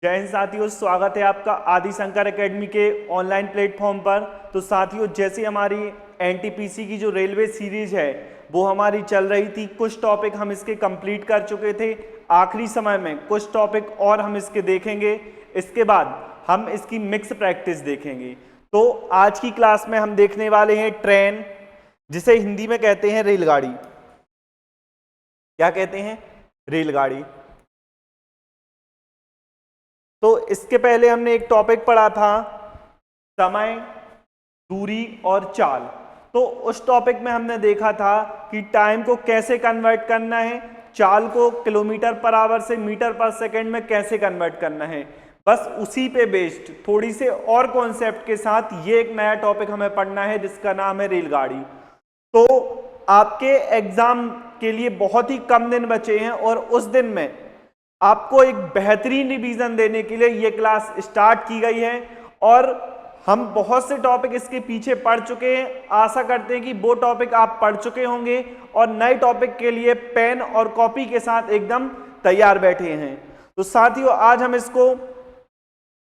जय हिंद साथियों, स्वागत है आपका आदि शंकर एकेडमी के ऑनलाइन प्लेटफॉर्म पर। तो साथियों, जैसे हमारी एनटीपीसी की जो रेलवे सीरीज है वो हमारी चल रही थी, कुछ टॉपिक हम इसके कंप्लीट कर चुके थे। आखिरी समय में कुछ टॉपिक और हम इसके देखेंगे, इसके बाद हम इसकी मिक्स प्रैक्टिस देखेंगे। तो आज की क्लास में हम देखने वाले हैं ट्रेन, जिसे हिंदी में कहते हैं रेलगाड़ी। क्या कहते हैं? रेलगाड़ी। तो इसके पहले हमने एक टॉपिक पढ़ा था, समय, दूरी और चाल। तो उस टॉपिक में हमने देखा था कि टाइम को कैसे कन्वर्ट करना है, चाल को किलोमीटर पर आवर से मीटर पर सेकंड में कैसे कन्वर्ट करना है। बस उसी पे बेस्ड थोड़ी से और कॉन्सेप्ट के साथ ये एक नया टॉपिक हमें पढ़ना है जिसका नाम है रेलगाड़ी। तो आपके एग्जाम के लिए बहुत ही कम दिन बचे हैं और उस दिन में आपको एक बेहतरीन रिवीजन देने के लिए यह क्लास स्टार्ट की गई है। और हम बहुत से टॉपिक इसके पीछे पढ़ चुके हैं। आशा करते हैं कि वो टॉपिक आप पढ़ चुके होंगे और नए टॉपिक के लिए पेन और कॉपी के साथ एकदम तैयार बैठे हैं। तो साथियों, आज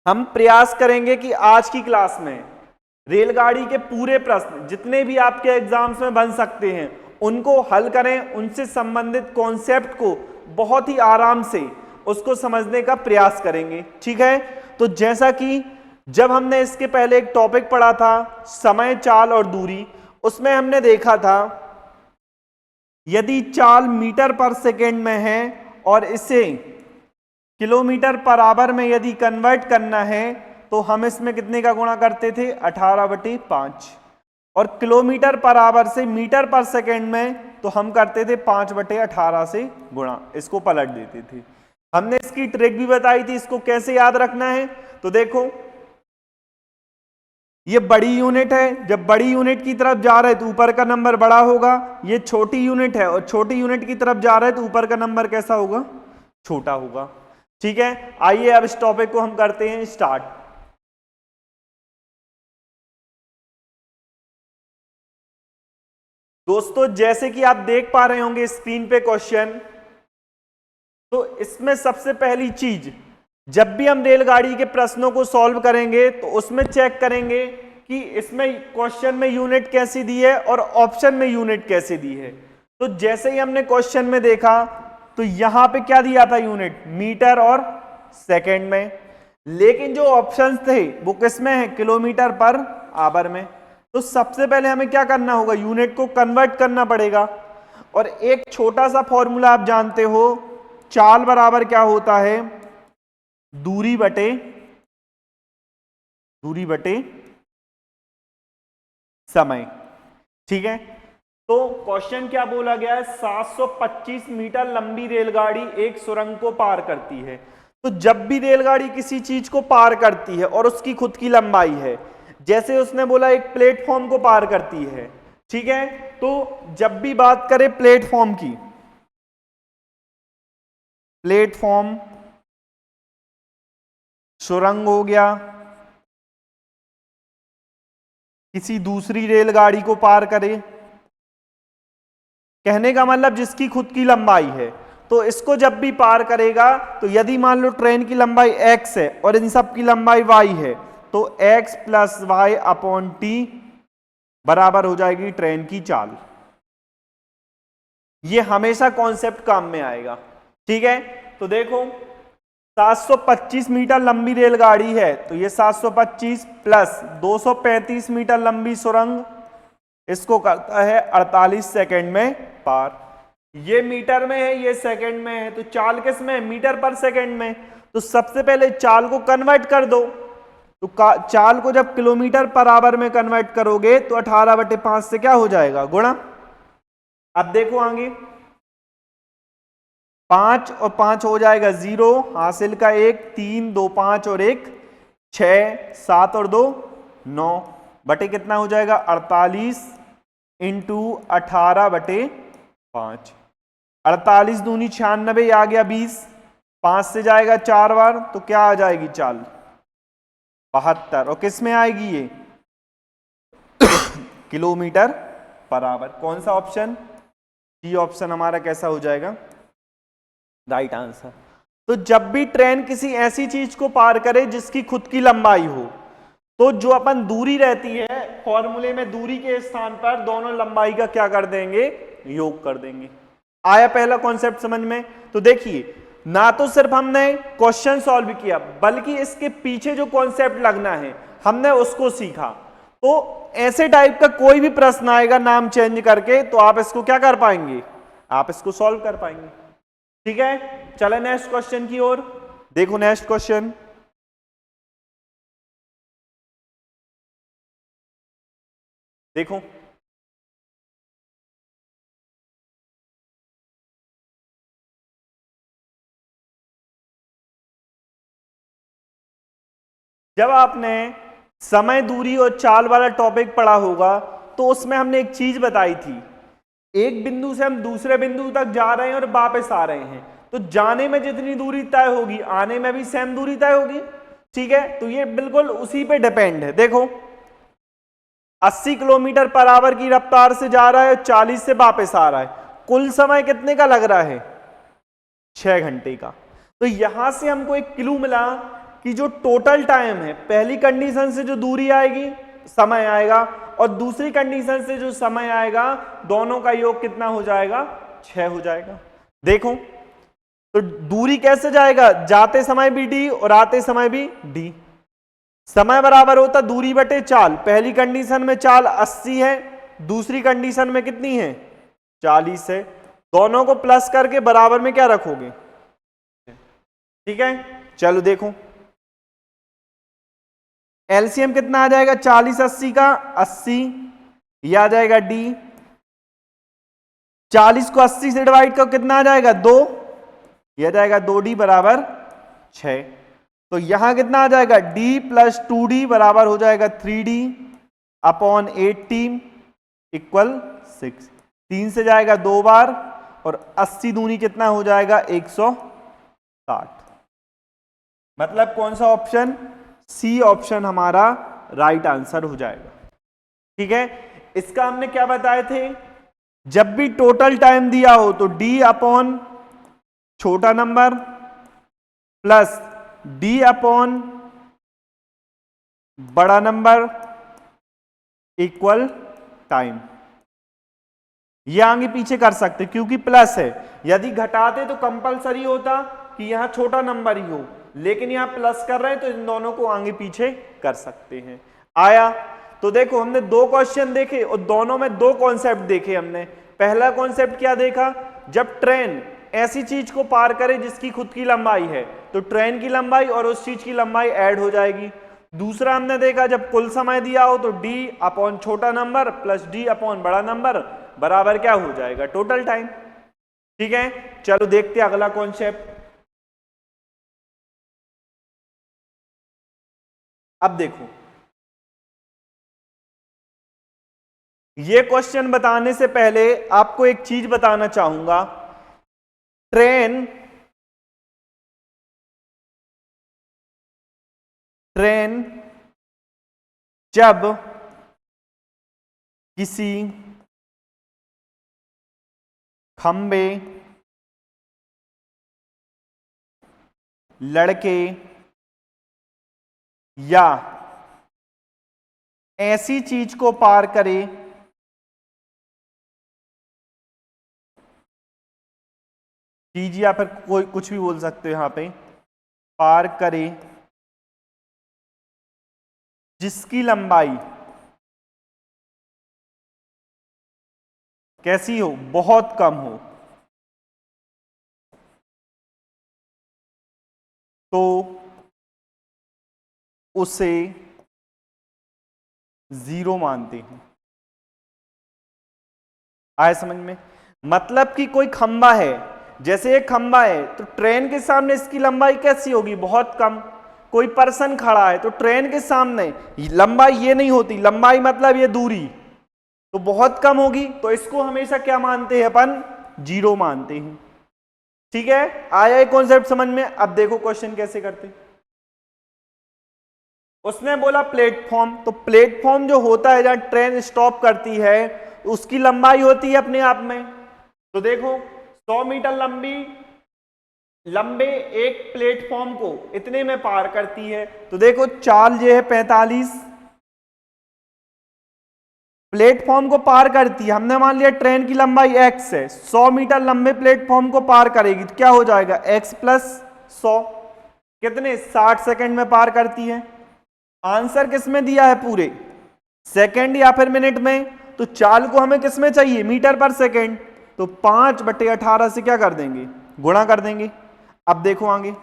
हम प्रयास करेंगे कि आज की क्लास में रेलगाड़ी के पूरे प्रश्न जितने भी आपके एग्जाम्स में बन सकते हैं उनको हल करें, उनसे संबंधित कॉन्सेप्ट को बहुत ही आराम से उसको समझने का प्रयास करेंगे। ठीक है? तो जैसा कि जब हमने इसके पहले एक टॉपिक पढ़ा था समय, चाल और दूरी, उसमें हमने देखा था यदि चाल मीटर पर सेकेंड में है और इसे किलोमीटर पर आवर में यदि कन्वर्ट करना है तो हम इसमें कितने का गुणा करते थे? 18/5। और किलोमीटर पर आवर से मीटर पर सेकेंड में तो हम करते थे 5/18 से गुणा, इसको पलट देते थे। हमने इसकी ट्रिक भी बताई थी, इसको कैसे याद रखना है। तो देखो, ये बड़ी यूनिट है, जब बड़ी यूनिट की तरफ जा रहे तो ऊपर का नंबर बड़ा होगा। ये छोटी यूनिट है और छोटी यूनिट की तरफ जा रहे तो ऊपर का नंबर कैसा होगा? छोटा होगा। ठीक है, आइए अब इस टॉपिक को हम करते हैं स्टार्ट। दोस्तों, जैसे कि आप देख पा रहे होंगे स्क्रीन पे क्वेश्चन, तो इसमें सबसे पहली चीज, जब भी हम रेलगाड़ी के प्रश्नों को सॉल्व करेंगे तो उसमें चेक करेंगे कि इसमें क्वेश्चन में यूनिट कैसी दी है और ऑप्शन में यूनिट कैसे दी है। तो जैसे ही हमने क्वेश्चन में देखा तो यहां पे क्या दिया था? यूनिट मीटर और सेकंड में। लेकिन जो ऑप्शंस थे वो किस में है? किलोमीटर पर आवर में। तो सबसे पहले हमें क्या करना होगा? यूनिट को कन्वर्ट करना पड़ेगा। और एक छोटा सा फॉर्मूला आप जानते हो, चाल बराबर क्या होता है? दूरी बटे समय। ठीक है? तो क्वेश्चन क्या बोला गया है? 725 मीटर लंबी रेलगाड़ी एक सुरंग को पार करती है। तो जब भी रेलगाड़ी किसी चीज को पार करती है और उसकी खुद की लंबाई है, जैसे उसने बोला एक प्लेटफॉर्म को पार करती है, ठीक है? तो जब भी बात करें प्लेटफॉर्म की, प्लेटफॉर्म, सुरंग हो गया, किसी दूसरी रेलगाड़ी को पार करे, कहने का मतलब जिसकी खुद की लंबाई है, तो इसको जब भी पार करेगा तो यदि मान लो ट्रेन की लंबाई x है और इन सब की लंबाई y है तो x + y/t बराबर हो जाएगी ट्रेन की चाल। ये हमेशा कॉन्सेप्ट काम में आएगा। ठीक है? तो देखो, 725 मीटर लंबी रेलगाड़ी है तो ये 725 प्लस 235 मीटर लंबी सुरंग, इसको करता है 48 सेकंड में पार। ये मीटर में है, ये सेकंड में है, तो चाल किस में है? मीटर पर सेकंड में। तो सबसे पहले चाल को कन्वर्ट कर दो। तो चाल को जब किलोमीटर पर आवर में कन्वर्ट करोगे तो 18/5 से क्या हो जाएगा? गुणा। अब देखो आगे, 5 और 5 हो जाएगा 0, हासिल का 1, 3 2 5 और 1 6, 7 और 2 9 बटे कितना हो जाएगा? 48 इंटू 18/5। 48 दूनी 96, आ गया 20, 5 से जाएगा 4 बार तो क्या आ जाएगी चाल? 72। और किस में आएगी ये? Kilometre per hour. कौन सा ऑप्शन? डी ऑप्शन हमारा कैसा हो जाएगा? Right answer. तो जब भी ट्रेन किसी ऐसी चीज को पार करे जिसकी खुद की लंबाई हो, तो जो अपन दूरी रहती है फॉर्मूले में, दूरी के स्थान पर दोनों लंबाई का क्या कर देंगे, योग कर देंगे। आया पहला कॉन्सेप्ट समझ में? तो देखिए, ना तो सिर्फ हमने क्वेश्चन सॉल्व किया बल्कि इसके पीछे जो कॉन्सेप्ट लगना है हमने उसको सीखा। तो ऐसे टाइप का कोई भी प्रश्न आएगा नाम चेंज करके, तो आप इसको क्या कर पाएंगे, आप इसको सॉल्व कर पाएंगे। ठीक है, चले नेक्स्ट क्वेश्चन की ओर। देखो नेक्स्ट क्वेश्चन, देखो जब आपने समय, दूरी और चाल वाला टॉपिक पढ़ा होगा तो उसमें हमने एक चीज बताई थी, एक बिंदु से हम दूसरे बिंदु तक जा रहे हैं और वापस आ रहे हैं, तो जाने में जितनी दूरी तय होगी आने में भी सेम दूरी तय होगी। ठीक है, तो ये बिल्कुल उसी पे डिपेंड है। देखो 80 किलोमीटर पर आवर की रफ्तार से जा रहा है और 40 से वापस आ रहा है, कुल समय कितने का लग रहा है, 6 घंटे का। तो यहां से हमको एक क्लू मिला कि जो टोटल टाइम है, पहली कंडीशन से जो दूरी आएगी समय आएगा और दूसरी कंडीशन से जो समय आएगा, दोनों का योग कितना हो जाएगा, 6 हो जाएगा। देखो तो दूरी कैसे जाएगा, जाते समय भी डी और आते समय भी डी। समय बराबर होता दूरी बटे चाल, पहली कंडीशन में चाल 80 है, दूसरी कंडीशन में कितनी है, 40 है, दोनों को प्लस करके बराबर में क्या रखोगे। ठीक है, चलो देखो एलसीएम कितना आ जाएगा, 40 80 का 80, यह आ जाएगा डी। 40 को 80 से डिवाइड कर कितना आ जाएगा, 2, यह जाएगा 2d बराबर 6। तो यहां कितना आ जाएगा, d प्लस 2d बराबर हो जाएगा 3d अपॉन 18 इक्वल 6। 3 से जाएगा 2 बार और 80 दूनी कितना हो जाएगा, 160। मतलब कौन सा ऑप्शन, सी ऑप्शन हमारा राइट आंसर हो जाएगा। ठीक है, इसका हमने क्या बताए थे, जब भी टोटल टाइम दिया हो तो d अपॉन छोटा नंबर प्लस d अपॉन बड़ा नंबर इक्वल टाइम। ये आगे पीछे कर सकते क्योंकि प्लस है, यदि घटाते तो कंपलसरी होता कि यहां छोटा नंबर ही हो, लेकिन यहां प्लस कर रहे हैं तो इन दोनों को आगे पीछे कर सकते हैं। आया, तो देखो हमने 2 क्वेश्चन देखे और दोनों में 2 कॉन्सेप्ट देखे हमने। पहला कॉन्सेप्ट क्या देखा, जब ट्रेन ऐसी चीज को पार करे जिसकी खुद की लंबाई है तो ट्रेन की लंबाई और उस चीज की लंबाई ऐड हो जाएगी। दूसरा हमने देखा जब कुल समय दिया हो तो d अपॉन छोटा नंबर प्लस d अपॉन बड़ा नंबर बराबर क्या हो जाएगा, टोटल टाइम। ठीक है, चलो देखते हैं अगला कॉन्सेप्ट। अब देखो ये क्वेश्चन बताने से पहले आपको एक चीज बताना चाहूंगा, ट्रेन जब किसी खंबे, लड़के या ऐसी चीज को पार करे चीज या फिर कोई कुछ भी बोल सकते हो यहां पे, पार करे जिसकी लंबाई कैसी हो, बहुत कम हो, तो उसे 0 मानते हैं। आए समझ में, मतलब कि कोई खंबा है, जैसे एक खंबा है तो ट्रेन के सामने इसकी लंबाई कैसी होगी, बहुत कम। कोई पर्सन खड़ा है तो ट्रेन के सामने लंबाई ये नहीं होती, लंबाई मतलब ये दूरी तो बहुत कम होगी, तो इसको हमेशा क्या मानते हैं अपन, 0 मानते हैं। ठीक है, आया ये कॉन्सेप्ट समझ में। अब देखो क्वेश्चन कैसे करते। उसने बोला प्लेटफॉर्म, तो प्लेटफॉर्म जो होता है जहां ट्रेन स्टॉप करती है उसकी लंबाई होती है अपने आप में, तो देखो 100 मीटर लंबी लंबे एक प्लेटफॉर्म को इतने में पार करती है। तो देखो चाल ये है 45, प्लेटफॉर्म को पार करती है। हमने मान लिया ट्रेन की लंबाई x है, 100 मीटर लंबे प्लेटफॉर्म को पार करेगी तो क्या हो जाएगा x प्लस 100, कितने 60 सेकंड में पार करती है। आंसर किस में दिया है, पूरे सेकंड या फिर मिनट में। तो चाल को हमें किस में चाहिए, मीटर पर सेकंड। तो 5/18 से क्या कर देंगे, गुणा कर देंगे। अब देखो आगे,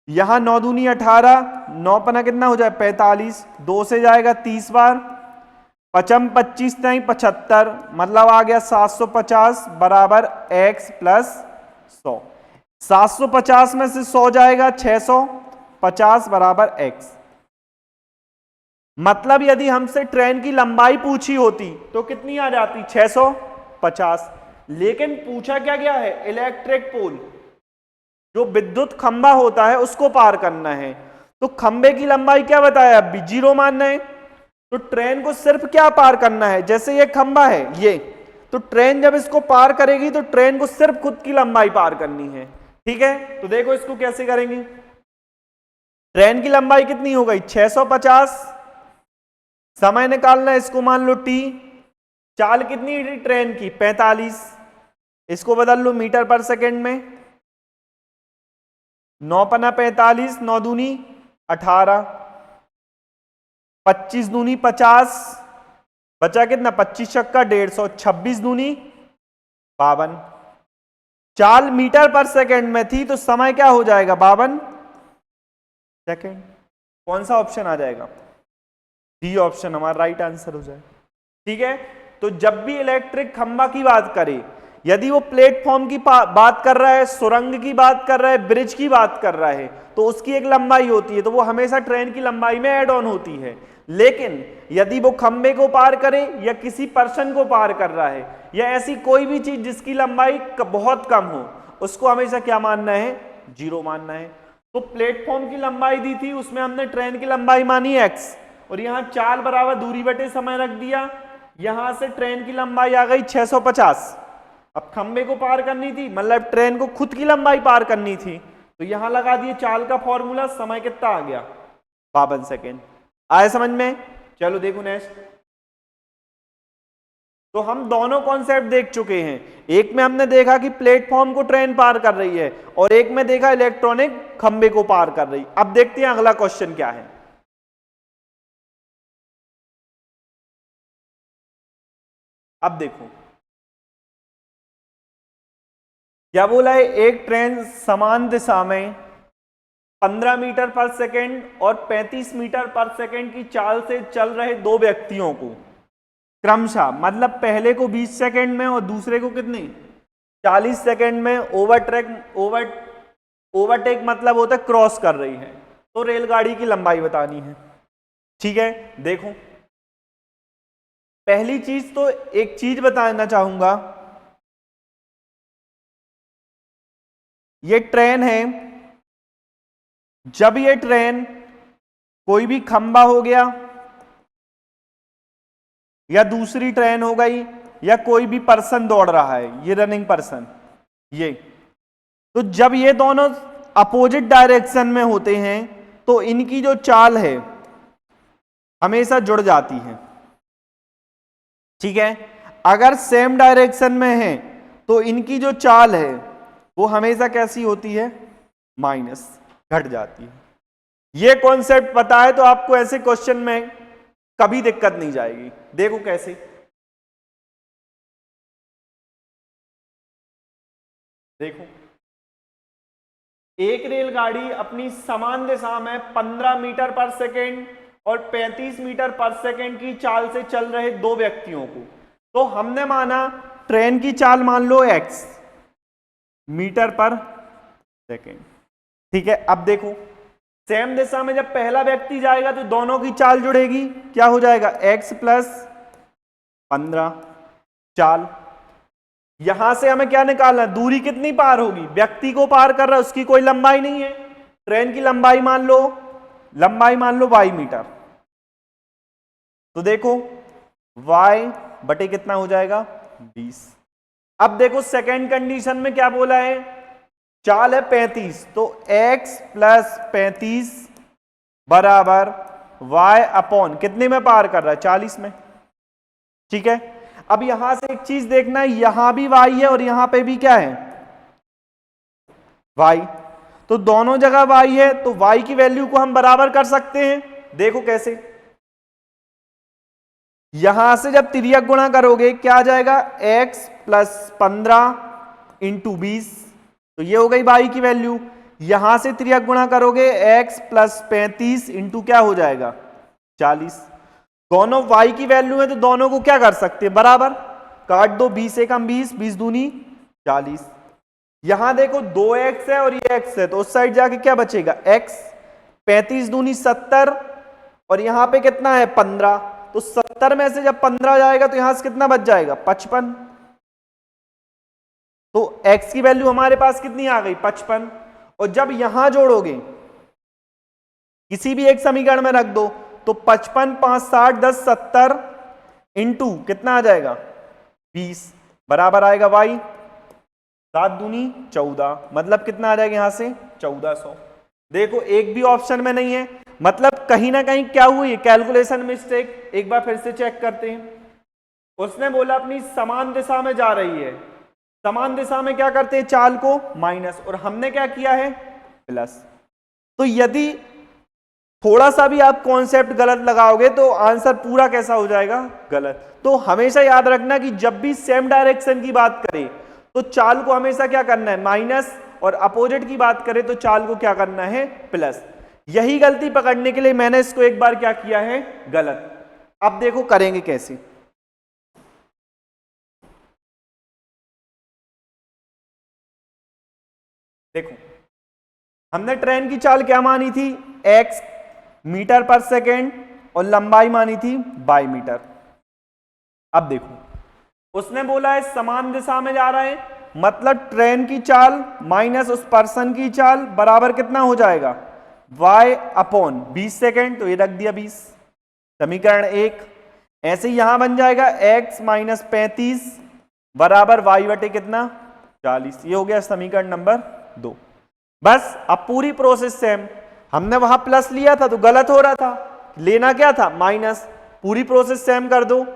यहां 9 दूनी 18, 9 पना कितना हो जाए 45, 2 से जाएगा 30 बार, 25 नहीं 75, मतलब आ गया 750 बराबर x प्लस 100। 750 में से 100 जाएगा 650 बराबर x। मतलब यदि हमसे ट्रेन की लंबाई पूछी होती तो कितनी आ जाती 650, लेकिन पूछा क्या गया है, इलेक्ट्रिक पोल, जो विद्युत खंबा होता है उसको पार करना है। तो खंबे की लंबाई क्या बताया, अभी 0 मानना है। तो ट्रेन को सिर्फ क्या पार करना है, जैसे ये खंबा है ये, तो ट्रेन जब इसको पार करेगी तो ट्रेन को सिर्फ खुद की लंबाई पार करनी है। ठीक है, तो देखो इसको कैसे करेंगे। ट्रेन की लंबाई कितनी हो गई 650, समय निकालना है, इसको मान लो t, चाल कितनी थी ट्रेन की 45, इसको बदल लो मीटर पर सेकंड में, 9 पना 45, 9 दूनी 18, 25 दूनी 50, बचा कितना 25 छक्का 150, 26 दूनी 52। चाल मीटर पर सेकंड में थी तो समय क्या हो जाएगा 52 सेकंड। कौन सा ऑप्शन आ जाएगा, डी ऑप्शन हमारा राइट आंसर हो जाएगा। ठीक है, तो जब भी इलेक्ट्रिक खंबा की बात करें, यदि वो प्लेटफॉर्म की बात कर रहा है, सुरंग की बात कर रहा है, ब्रिज की बात कर रहा है, तो उसकी एक लंबाई होती है, तो वो हमेशा ट्रेन की लंबाई में ऐड ऑन होती है। लेकिन यदि वो खंबे को पार करे या किसी पर्सन को पार कर रहा है या ऐसी कोई भी चीज जिसकी लंबाई बहुत कम हो, उसको हमेशा क्या मानना है, 0 मानना है। तो प्लेटफॉर्म की लंबाई दी थी, उसमें हमने ट्रेन की लंबाई मानी x, और यहां चाल बराबर दूरी बटे समय रख दिया। यहां से ट्रेन की लंबाई आ गई 650। अब खंबे को पार करनी थी, मतलब ट्रेन को खुद की लंबाई पार करनी थी, तो यहां लगा दिए चाल का फॉर्मूला, समय कितना आ गया 52 सेकेंड। आए समझ में। चलो देखो नेक्स्ट। तो हम दोनों कॉन्सेप्ट देख चुके हैं, एक में हमने देखा कि प्लेटफॉर्म को ट्रेन पार कर रही है और एक में देखा इलेक्ट्रॉनिक खंबे को पार कर रही। अब देखते हैं अगला क्वेश्चन क्या है। अब देखो क्या बोला है, एक ट्रेन समान दिशा में 15 मीटर पर सेकंड और 35 मीटर पर सेकंड की चाल से चल रहे दो व्यक्तियों को क्रमशः, मतलब पहले को 20 सेकंड में और दूसरे को कितने 40 सेकंड में ओवरटेक मतलब होता है क्रॉस कर रही है। तो रेलगाड़ी की लंबाई बतानी है। ठीक है, देखो पहली चीज तो एक चीज बताना चाहूंगा, ये ट्रेन है, जब ये ट्रेन कोई भी खंबा हो गया या दूसरी ट्रेन हो गई या कोई भी पर्सन दौड़ रहा है, ये रनिंग पर्सन, ये तो जब ये दोनों अपोजिट डायरेक्शन में होते हैं तो इनकी जो चाल है हमेशा जुड़ जाती है। ठीक है, अगर सेम डायरेक्शन में है तो इनकी जो चाल है वो हमेशा कैसी होती है, माइनस, घट जाती है। ये कॉन्सेप्ट पता है तो आपको ऐसे क्वेश्चन में कभी दिक्कत नहीं जाएगी। देखो कैसे, देखो एक रेलगाड़ी अपनी समान दिशा में 15 मीटर पर सेकेंड और 35 मीटर पर सेकेंड की चाल से चल रहे दो व्यक्तियों को, तो हमने माना ट्रेन की चाल मान लो x मीटर पर सेकेंड। ठीक है, अब देखो सेम दिशा में जब पहला व्यक्ति जाएगा तो दोनों की चाल जुड़ेगी, क्या हो जाएगा x प्लस 15 चाल। यहां से हमें क्या निकालना है, दूरी कितनी पार होगी, व्यक्ति को पार कर रहा है उसकी कोई लंबाई नहीं है, ट्रेन की लंबाई मान लो y मीटर। तो देखो y बटे कितना हो जाएगा 20। अब देखो सेकेंड कंडीशन में क्या बोला है, चाल है 35, तो x प्लस 35 बराबर y अपॉन कितने में पार कर रहा है, 40 में। ठीक है, अब यहां से एक चीज देखना है, यहां भी y है और यहां पे भी क्या है, y, तो दोनों जगह y है, तो y की वैल्यू को हम बराबर कर सकते हैं। देखो कैसे, यहां से जब तिर्यक गुणा करोगे क्या आ जाएगा, x प्लस 15 इंटू 20, तो ये हो गई y की वैल्यू। यहां से तिर्यक गुणा करोगे x प्लस 35 इंटू क्या हो जाएगा, 40। दोनों y की वैल्यू है तो दोनों को क्या कर सकते हैं, बराबर काट दो, 20 एकम 20, 20 दूनी 40। यहां देखो 2x है और ये x है, तो उस साइड जाके क्या बचेगा, x, 35 दूनी 70 और यहां पे कितना है 15, तो 70 में से जब 15 जाएगा तो यहां से कितना बच जाएगा, 55। तो x की वैल्यू हमारे पास कितनी आ गई, 55। और जब यहां जोड़ोगे किसी भी एक समीकरण में रख दो, तो 55 5 60 10 70 इंटू कितना आ जाएगा, 20 बराबर आएगा y, 7 दूनी 14, मतलब कितना आ जाएगा यहां से 1400। देखो एक भी ऑप्शन में नहीं है, मतलब कहीं ना कहीं क्या हुई, कैलकुलेशन मिस्टेक। एक बार फिर से चेक करते हैं। उसने बोला अपनी समान दिशा में जा रही है, समान दिशा में क्या करते हैं, चाल को माइनस, और हमने क्या किया है, प्लस। तो यदि थोड़ा सा भी आप कॉन्सेप्ट गलत लगाओगे तो आंसर पूरा कैसा हो जाएगा, गलत। तो हमेशा याद रखना कि जब भी सेम डायरेक्शन की बात करें तो चाल को हमेशा क्या करना है, माइनस, और अपोजिट की बात करें तो चाल को क्या करना है, प्लस। यही गलती पकड़ने के लिए मैंने इसको एक बार क्या किया है, गलत। अब देखो करेंगे कैसे। देखो हमने ट्रेन की चाल क्या मानी थी, x मीटर पर सेकेंड, और लंबाई मानी थी बाई मीटर। अब देखो उसने बोला है समान दिशा में जा रहा है, मतलब ट्रेन की चाल माइनस उस पर्सन की चाल बराबर कितना हो जाएगा, y अपॉन 20 सेकेंड, तो ये रख दिया 20, समीकरण 1। ऐसे ही यहां बन जाएगा x माइनस 35 बराबर y बटे कितना, 40। ये हो गया समीकरण नंबर 2। बस अब पूरी प्रोसेस सेम, हमने वहां प्लस लिया था तो गलत हो रहा था, लेना क्या था, माइनस। पूरी प्रोसेस सेम कर दो,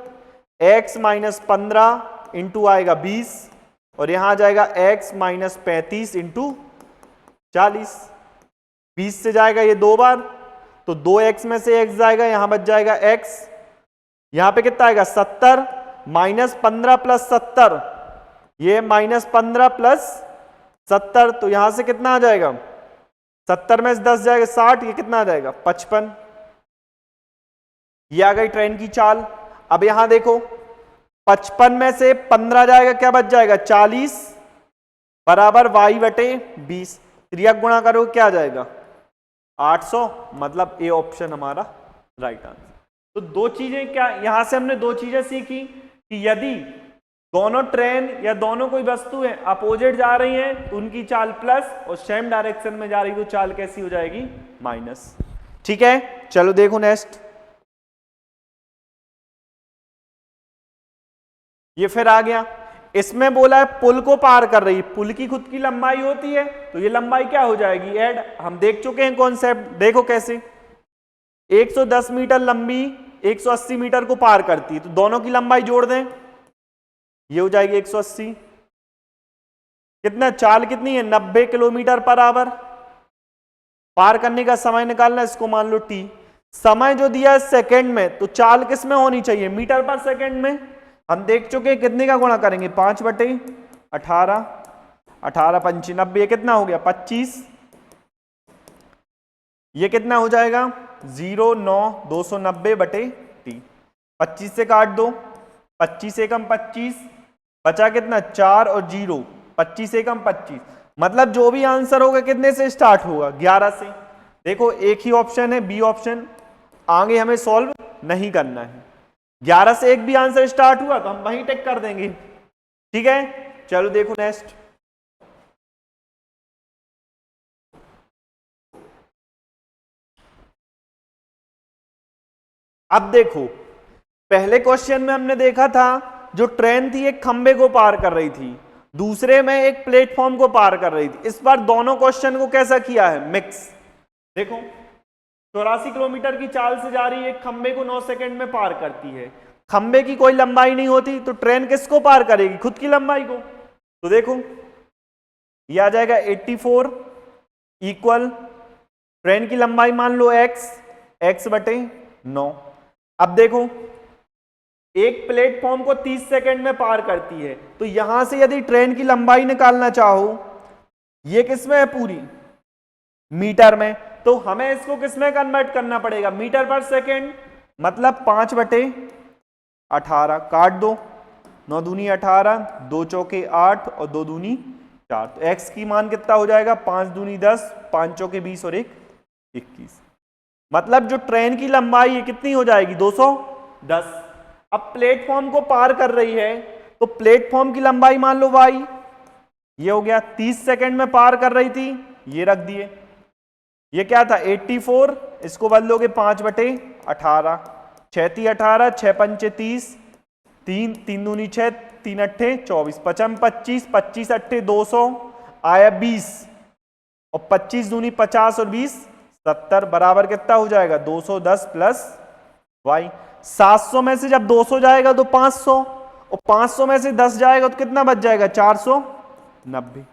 x माइनस 15 इंटू आएगा 20, और यहां आ जाएगा x माइनस 35 इंटू 40। 20 से जाएगा ये 2 बार, तो 2x में से x जाएगा, यहां बच जाएगा x, यहां पे कितना आएगा 70, माइनस 15 प्लस 70, ये माइनस 15 प्लस 70, तो यहां से कितना आ जाएगा, 70 में से 10 जाएगा 60, ये कितना आ जाएगा 55। ये आ गई ट्रेन की चाल। अब यहां देखो 55 में से 15 जाएगा, क्या बच जाएगा 40 बराबर y बटे 20, त्रियक गुणा करो क्या आ जाएगा 800, मतलब ए ऑप्शन हमारा राइट आंसर। तो दो चीजें क्या, यहां से हमने दो चीजें सीखी कि यदि दोनों ट्रेन या दोनों कोई वस्तु है अपोजिट जा रही हैं तो उनकी चाल प्लस, और सेम डायरेक्शन में जा रही तो चाल कैसी हो जाएगी, माइनस। ठीक है, चलो देखो नेक्स्ट। ये फिर आ गया, इसमें बोला है पुल को पार कर रही है, पुल की खुद की लंबाई होती है, तो ये लंबाई क्या हो जाएगी, ऐड। हम देख चुके हैं कॉन्सेप्ट, देखो कैसे, 110 मीटर लंबी 180 मीटर को पार करती है, तो दोनों की लंबाई जोड़ दें, ये हो जाएगी 180। कितना, चाल कितनी है 90 किलोमीटर पर आवर। पार करने का समय निकालना, इसको मान लो t, समय जो दिया है सेकंड में, तो चाल किस में होनी चाहिए, मीटर पर सेकंड में। हम देख चुके हैं कितने का गुणा करेंगे, 5 बटे 18, 18 पंची 90, ये कितना हो गया 25, ये कितना हो जाएगा 0 9 290 बटे t। 25 से काट दो, 25 एकम 25, बचा कितना 4 और 0, 25 एकम 25, मतलब जो भी आंसर होगा कितने से स्टार्ट होगा, 11 से। देखो एक ही ऑप्शन है बी ऑप्शन, आगे हमें सॉल्व नहीं करना है। 11 से एक भी आंसर स्टार्ट हुआ तो हम वहीं टिक कर देंगे। ठीक है, चलो देखो नेक्स्ट। अब देखो पहले क्वेश्चन में हमने देखा था जो ट्रेन थी एक खंबे को पार कर रही थी, दूसरे में एक प्लेटफॉर्म को पार कर रही थी। इस बार दोनों क्वेश्चन को कैसा किया है, मिक्स। देखो 84 किलोमीटर की चाल से जा रही है, एक खंबे को 9 सेकंड में पार करती है। खंबे की कोई लंबाई नहीं होती तो ट्रेन किसको पार करेगी, खुद की लंबाई को। तो देखो ये आ जाएगा 84 इक्वल ट्रेन की लंबाई मान लो x बटे 9। अब देखो एक प्लेटफॉर्म को 30 सेकंड में पार करती है, तो यहां से यदि ट्रेन की लंबाई निकालना चाहो, ये किसमें है, पूरी मीटर में, तो हमें इसको किसमें कन्वर्ट करना पड़ेगा, मीटर पर सेकंड। मतलब 5 बटे 18 काट दो, 9 दूनी 18, 2 चौके 8 और 2 दूनी 4। तो x की मान कितना हो जाएगा, 5 दूनी 10, 5 चौके 20 और 1 21। मतलब जो ट्रेन की लंबाई है कितनी हो जाएगी, 210। अब प्लेटफॉर्म को पार कर रही है तो प्लेटफॉर्म की लंबाई मान लो y, ये हो गया 30 सेकंड में पार कर रही थी, ये रख दिए। ये क्या था 84, इसको बदलोगे 5 बटे 18, 6 × 18, 6 × 5 = 30, 3 3 दूनी 6, 3 अट्ठे 24, 5 25, 25 अट्ठे 200 आया 20 और 25 दूनी 50 और 20 70 बराबर कितना हो जाएगा, 210 प्लस y। 700 में से जब 200 जाएगा तो 500 और 500 में से 10 जाएगा तो कितना बच जाएगा, 490।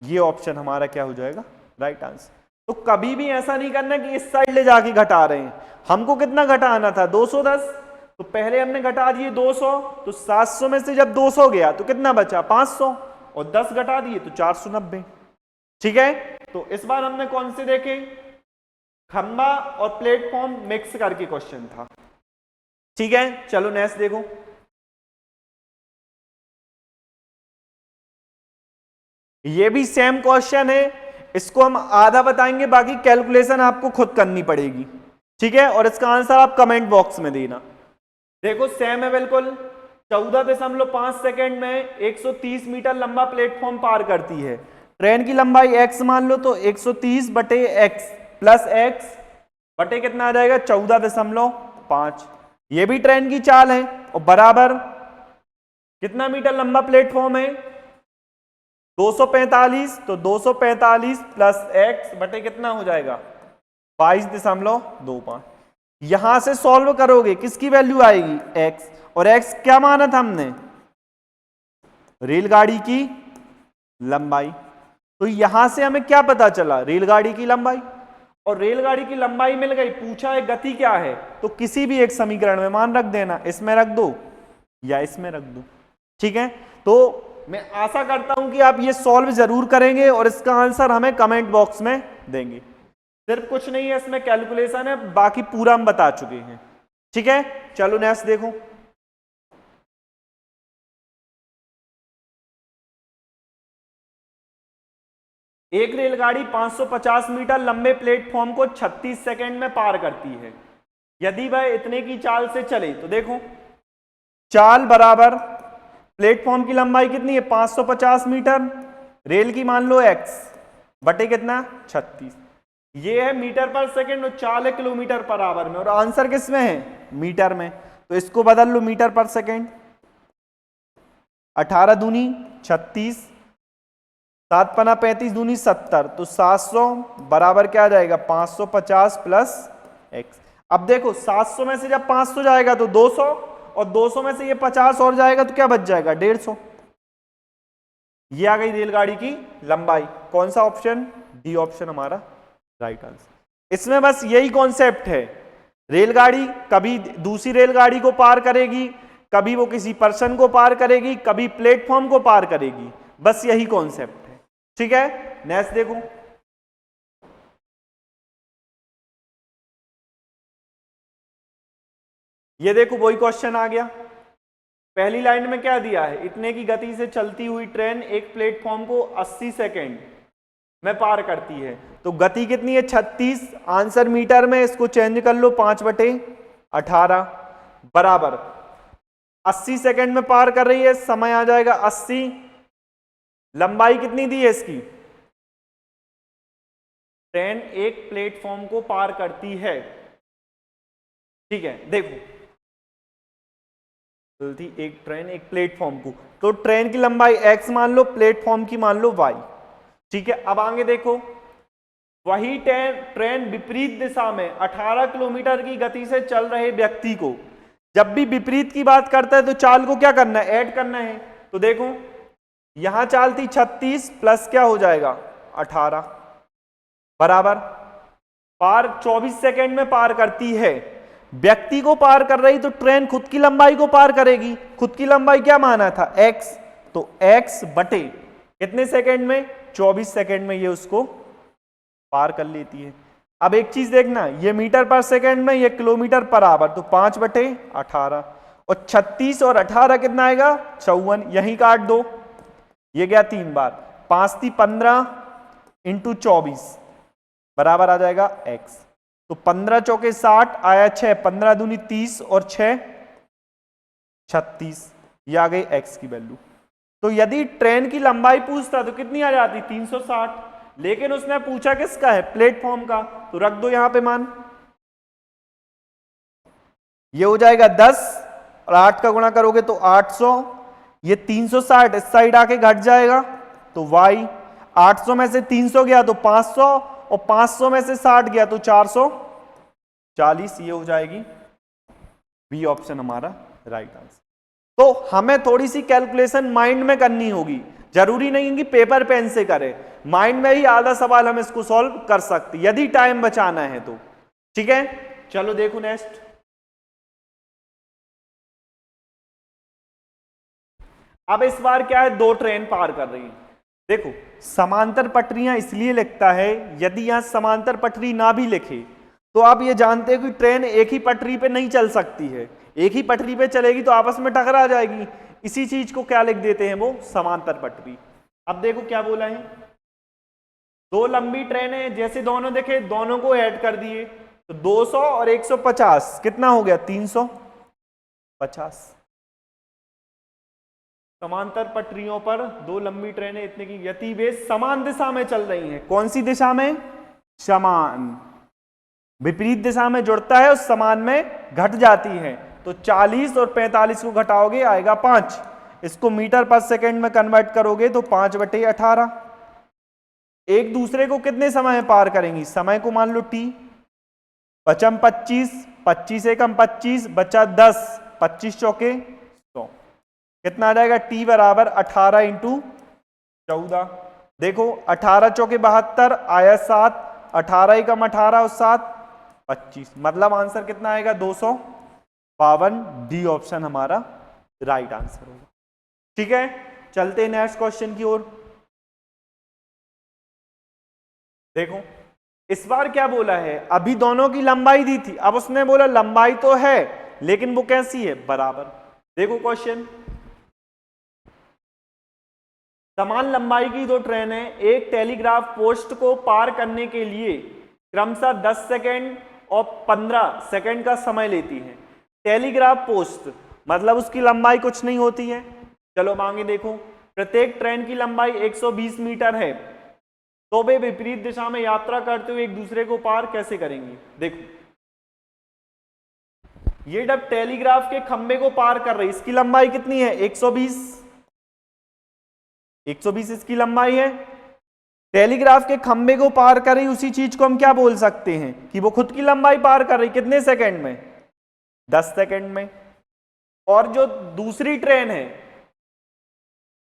ये ऑप्शन हमारा क्या हो जाएगा, राइट आंसर। तो कभी भी ऐसा नहीं करना कि इस साइड ले जाके घटा रहे हैं। हमको कितना घटाना था, 210, तो पहले हमने घटा दिए 200, तो 700 में से जब 200 गया तो कितना बचा, 500 और 10 घटा दिए तो 490। ठीक है, तो इस बार हमने कौन से देखे, खंबा और प्लेटफॉर्म मिक्स करके क्वेश्चन था। ठीक है, चलो नेक्स्ट देखो। ये भी सेम क्वेश्चन है, इसको हम आधा बताएंगे, बाकी कैलकुलेशन आपको खुद करनी पड़ेगी। ठीक है, और इसका आंसर आप कमेंट बॉक्स में देना। देखो सेम है बिल्कुल, 14.5 सेकेंड में 130 मीटर लंबा प्लेटफॉर्म पार करती है। ट्रेन की लंबाई x मान लो, तो 130 बटे x प्लस x बटे कितना आ जाएगा, 14.5। ये भी ट्रेन की चाल है और बराबर कितना मीटर लंबा प्लेटफॉर्म है, 245, तो 245 प्लस x बटे कितना हो जाएगा, 22.25। यहां से सॉल्व करोगे किसकी वैल्यू आएगी, x, और x क्या माना था हमने, रेलगाड़ी की लंबाई। तो यहां से हमें क्या पता चला, रेलगाड़ी की लंबाई, और रेलगाड़ी की लंबाई मिल गई। पूछा है गति क्या है, तो किसी भी एक समीकरण में मान रख देना, इसमें रख दो या इसमें रख दो। ठीक है, तो मैं आशा करता हूं कि आप ये सॉल्व जरूर करेंगे और इसका आंसर हमें कमेंट बॉक्स में देंगे। सिर्फ कुछ नहीं है इसमें, कैलकुलेशन है, बाकी पूरा हम बता चुके हैं। ठीक है, चलो नेक्स्ट देखो। एक रेलगाड़ी 550 मीटर लंबे प्लेटफॉर्म को 36 सेकंड में पार करती है। यदि वह इतने की चाल से चले, तो देखो चाल बराबर प्लेटफॉर्म की लंबाई कितनी है, 550 मीटर, रेल की मान लो x बटे कितना, 36। ये है मीटर पर सेकंड और चाल है किलोमीटर पर आवर में, और आंसर किस में है, मीटर में। तो इसको बदल लो मीटर पर सेकंड, 18 दूनी 36, 7 पना 35 दूनी 70, तो 700 बराबर क्या आ जाएगा, 550 प्लस x। अब देखो 700 में से जब 500 जाएगा तो 200, और 200 में से ये 50 और जाएगा तो क्या बच जाएगा, 150। ये आ गई रेलगाड़ी की लंबाई। कौन सा ऑप्शन, डी ऑप्शन हमारा राइट आंसर। इसमें बस यही कॉन्सेप्ट है, रेलगाड़ी कभी दूसरी रेलगाड़ी को पार करेगी, कभी वो किसी पर्सन को पार करेगी, कभी प्लेटफॉर्म को पार करेगी, बस यही कॉन्सेप्ट है। ठीक है, नेक्स्ट देखो। ये देखो वही क्वेश्चन आ गया। पहली लाइन में क्या दिया है, इतने की गति से चलती हुई ट्रेन एक प्लेटफॉर्म को 80 सेकेंड में पार करती है। तो गति कितनी है, 36, आंसर मीटर में, इसको चेंज कर लो 5 बटे 18 बराबर 80 सेकेंड में पार कर रही है, समय आ जाएगा 80। लंबाई कितनी दी है इसकी, ट्रेन एक प्लेटफॉर्म को पार करती है। ठीक है, देखो चलती एक ट्रेन एक प्लेटफॉर्म को, तो ट्रेन की लंबाई x मान लो, प्लेटफॉर्म की मान लो y। ठीक है, अब आगे देखो, वही ट्रेन विपरीत दिशा में 18 किलोमीटर की गति से चल रहे व्यक्ति को, जब भी विपरीत की बात करता है तो चाल को क्या करना है, ऐड करना है। तो देखो यहां चाल थी 36 प्लस क्या हो जाएगा 18 बराबर पार 24 सेकेंड में पार करती है। व्यक्ति को पार कर रही तो ट्रेन खुद की लंबाई को पार करेगी। खुद की लंबाई क्या माना था x, तो x बटे कितने सेकेंड में 24 सेकेंड में ये उसको पार कर लेती है। अब एक चीज देखना, ये मीटर पर सेकेंड में, ये किलोमीटर पर आवर, तो 5 बटे 18 और 36 और 18 कितना आएगा 54, यहीं काट दो, ये गया 3 बार, 5 थी 15 इंटू 24 बराबर आ जाएगा x। तो 15 चौके 60 आया 6, 15 दूनी 30 और 6 36, ये आ गई x की वैल्यू। तो यदि ट्रेन की लंबाई पूछता तो कितनी आ जाती 360, लेकिन उसने पूछा किसका है प्लेटफॉर्म का, तो रख दो यहां पे मान, ये हो जाएगा 10 और 8 का गुणा करोगे तो 800, ये 360 इस साइड आके घट जाएगा तो y, 800 में से 300 गया तो 500 और 500 में से 60 गया तो 440, ये हो जाएगी बी ऑप्शन हमारा राइट आंसर। तो हमें थोड़ी सी कैलकुलेशन माइंड में करनी होगी, जरूरी नहीं है कि पेपर पेन से करें, माइंड में ही आधा सवाल हम इसको सॉल्व कर सकते यदि टाइम बचाना है तो। ठीक है, चलो देखो नेक्स्ट। अब इस बार क्या है, दो ट्रेन पार कर रही है। देखो समांतर पटरियां इसलिए लिखता है, यदि यहां समांतर पटरी ना भी लिखे तो आप ये जानते हो कि ट्रेन एक ही पटरी पे नहीं चल सकती है, एक ही पटरी पे चलेगी तो आपस में टकरा जाएगी, इसी चीज को क्या लिख देते हैं वो समांतर पटरी। अब देखो क्या बोला है, दो लंबी ट्रेनें जैसे दोनों देखे, दोनों को ऐड कर दिए तो 200 और 150 कितना हो गया 350। समांतर पटरियों पर दो लंबी ट्रेनें इतने की गति वे समान दिशा में चल रही हैं। कौन सी दिशा में, समान, विपरीत दिशा में जुड़ता है उस समान में घट जाती है, तो 40 और 45 को घटाओगे आएगा 5, इसको मीटर पर सेकंड में कन्वर्ट करोगे तो 5 बटे 18। एक दूसरे को कितने समय में पार करेंगी, समय को मान लो t, बचम 25, 25 एकम 25 बचा 10, 25 चौके 100, कितना आ जाएगा t बराबर 18 इंटू 14। देखो 18 चौके 72 आया 7, 18 एकम 18 और 7 25, मतलब आंसर कितना आएगा 252, डी ऑप्शन हमारा राइट आंसर होगा। ठीक है, चलते हैं नेक्स्ट क्वेश्चन की ओर। देखो इस बार क्या बोला है, अभी दोनों की लंबाई दी थी, अब उसने बोला लंबाई तो है लेकिन वो कैसी है, बराबर। देखो क्वेश्चन, समान लंबाई की दो ट्रेनें एक टेलीग्राफ पोस्ट को पार करने के लिए क्रमशः 10 सेकेंड और 15 सेकेंड का समय लेती हैं। टेलीग्राफ पोस्ट मतलब उसकी लंबाई कुछ नहीं होती है। चलो मांगे देखो, प्रत्येक ट्रेन की लंबाई 120 मीटर है, तो वे विपरीत दिशा में यात्रा करते हुए एक दूसरे को पार कैसे करेंगे। देखो ये जब टेलीग्राफ के खंबे को पार कर रही, इसकी लंबाई कितनी है 120, 120 इसकी लंबाई है। टेलीग्राफ के खंबे को पार कर रही, उसी चीज को हम क्या बोल सकते हैं कि वो खुद की लंबाई पार कर रही, कितने सेकंड में 10 सेकंड में। और जो दूसरी ट्रेन है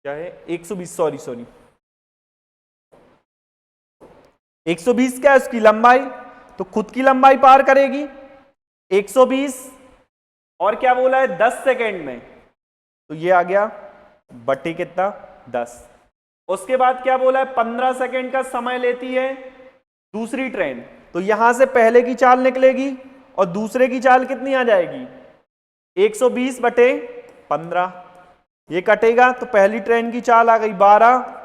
क्या है 120, सॉरी 120 क्या है उसकी लंबाई, तो खुद की लंबाई पार करेगी 120 और क्या बोला है 10 सेकंड में, तो ये आ गया बटे कितना 10। उसके बाद क्या बोला है 15 सेकंड का समय लेती है दूसरी ट्रेन, तो यहां से पहले की चाल निकलेगी और दूसरे की चाल कितनी आ जाएगी 120 बटे 15, ये कटेगा तो पहली ट्रेन की चाल आ गई 12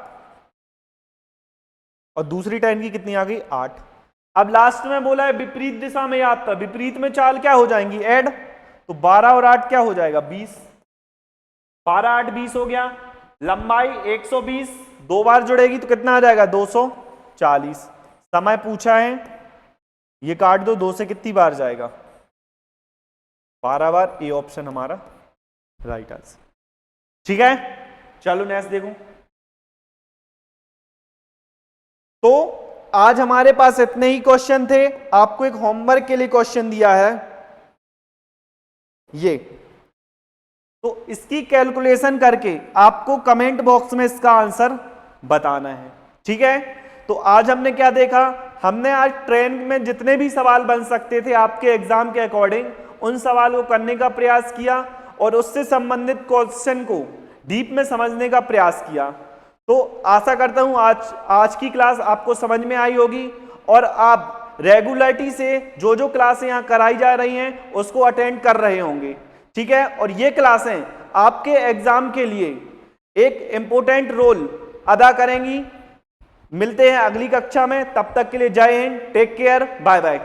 और दूसरी ट्रेन की कितनी आ गई 8। अब लास्ट में बोला है विपरीत दिशा में यात्रा, विपरीत में चाल क्या हो जाएंगी ऐड, तो 12 और 8 क्या हो जाएगा 20, 12 8 20 हो गया। लंबाई 120 दो बार जुड़ेगी तो कितना आ जाएगा 240। समय पूछा है, ये काट दो, 2 से कितनी बार जाएगा 12 बार, ए ऑप्शन हमारा राइट आंसर। ठीक है, चलो नेक्स्ट देखो। तो आज हमारे पास इतने ही क्वेश्चन थे। आपको एक होमवर्क के लिए क्वेश्चन दिया है ये, तो इसकी कैलकुलेशन करके आपको कमेंट बॉक्स में इसका आंसर बताना है। ठीक है, तो आज हमने क्या देखा, हमने आज ट्रेंड में जितने भी सवाल बन सकते थे आपके एग्जाम के अकॉर्डिंग, उन सवालों को करने का प्रयास किया और उससे संबंधित क्वेश्चन को डीप में समझने का प्रयास किया। तो आशा करता हूं आज की क्लास आपको समझ में आई होगी और आप रेगुलरिटी से जो जो क्लासें यहां कराई जा रही हैं उसको अटेंड कर रहे होंगे। ठीक है, और ये क्लासें आपके एग्जाम के लिए एक इंपॉर्टेंट रोल अदा करेंगी। मिलते हैं अगली कक्षा में, तब तक के लिए जय हिंद, टेक केयर, बाय बाय।